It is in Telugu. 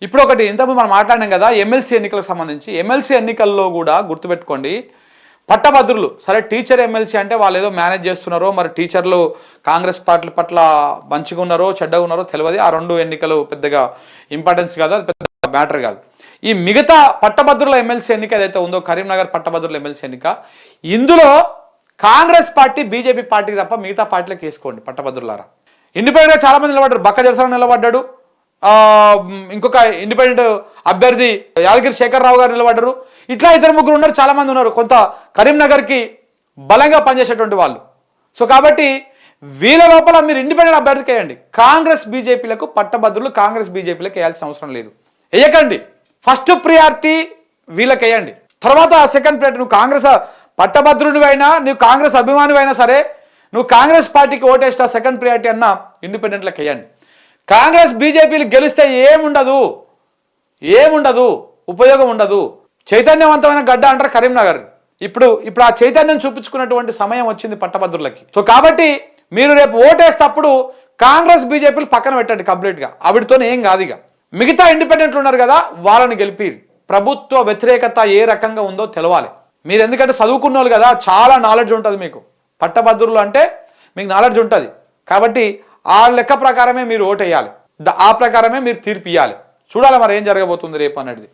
ఇప్పుడు ఒకటి ఇంతకుముందు మనం మాట్లాడినాం కదా ఎమ్మెల్సీ ఎన్నికలకు సంబంధించి. ఎమ్మెల్సీ ఎన్నికల్లో కూడా గుర్తుపెట్టుకోండి, పట్టభద్రులు సరే టీచర్ ఎమ్మెల్సీ అంటే వాళ్ళు ఏదో మేనేజ్ చేస్తున్నారో, మరి టీచర్లు కాంగ్రెస్ పార్టీ పట్ల మంచిగా ఉన్నారో చెడ్డగా ఉన్నారో తెలియదు. ఆ రెండు ఎన్నికలు పెద్దగా ఇంపార్టెన్స్ కాదు, అది పెద్ద మ్యాటర్ కాదు. ఈ మిగతా పట్టభద్రుల ఎమ్మెల్సీ ఎన్నిక ఏదైతే ఉందో, కరీంనగర్ పట్టభద్రుల ఎమ్మెల్సీ ఎన్నిక, ఇందులో కాంగ్రెస్ పార్టీ బీజేపీ పార్టీకి తప్ప మిగతా పార్టీలకు వేసుకోండి పట్టభద్రులారా. ఇండిపెండెంట్గా చాలా మంది నిలబడ్డారు. బక్క జలసరావు నిలబడ్డాడు, ఇంకొక ఇండిపెండెంట్ అభ్యర్థి యాదగిరి శేఖరరావు గారు నిలబడ్డారు. ఇట్లా ఇద్దరు ముగ్గురు ఉన్నారు, చాలా మంది ఉన్నారు కొంత కరీంనగర్కి బలంగా పనిచేసేటువంటి వాళ్ళు. సో కాబట్టి వీళ్ళ లోపల మీరు ఇండిపెండెంట్ అభ్యర్థికి వేయండి. కాంగ్రెస్ బీజేపీలకు పట్టభద్రులు కాంగ్రెస్ బీజేపీలకు వేయాల్సిన అవసరం లేదు, వేయకండి. ఫస్ట్ ప్రియారిటీ వీళ్ళకి వేయండి, తర్వాత సెకండ్ ప్రియారిటీ. నువ్వు కాంగ్రెస్ పట్టభద్రునివైనా, నువ్వు కాంగ్రెస్ అభిమానివైనా సరే, నువ్వు కాంగ్రెస్ పార్టీకి ఓటేస్తా సెకండ్ ప్రియారిటీ అన్న ఇండిపెండెంట్లకు వేయండి. కాంగ్రెస్ బీజేపీలు గెలిస్తే ఏముండదు, ఉపయోగం ఉండదు. చైతన్యవంతమైన గడ్డ అంటారు కరీంనగర్. ఇప్పుడు ఆ చైతన్యం చూపించుకున్నటువంటి సమయం వచ్చింది పట్టభద్రులకి. సో కాబట్టి మీరు రేపు ఓటేస్తప్పుడు కాంగ్రెస్ బీజేపీలు పక్కన పెట్టండి కంప్లీట్గా, ఆవిడతో ఏం కాదు. ఇక మిగతా ఇండిపెండెంట్లు ఉన్నారు కదా, వాళ్ళని గెలిపి. ప్రభుత్వ వ్యతిరేకత ఏ రకంగా ఉందో తెలవాలి మీరు, ఎందుకంటే చదువుకున్న వాళ్ళు కదా, చాలా నాలెడ్జ్ ఉంటుంది మీకు. పట్టభద్రులు అంటే మీకు నాలెడ్జ్ ఉంటుంది కాబట్టి ఆ లెక్క ప్రకారమే మీరు ఓటు వేయాలి, ఆ ప్రకారమే మీరు తీర్పు ఇవ్వాలి. చూడాలి మరి ఏం జరగబోతుంది రేపు అనేది.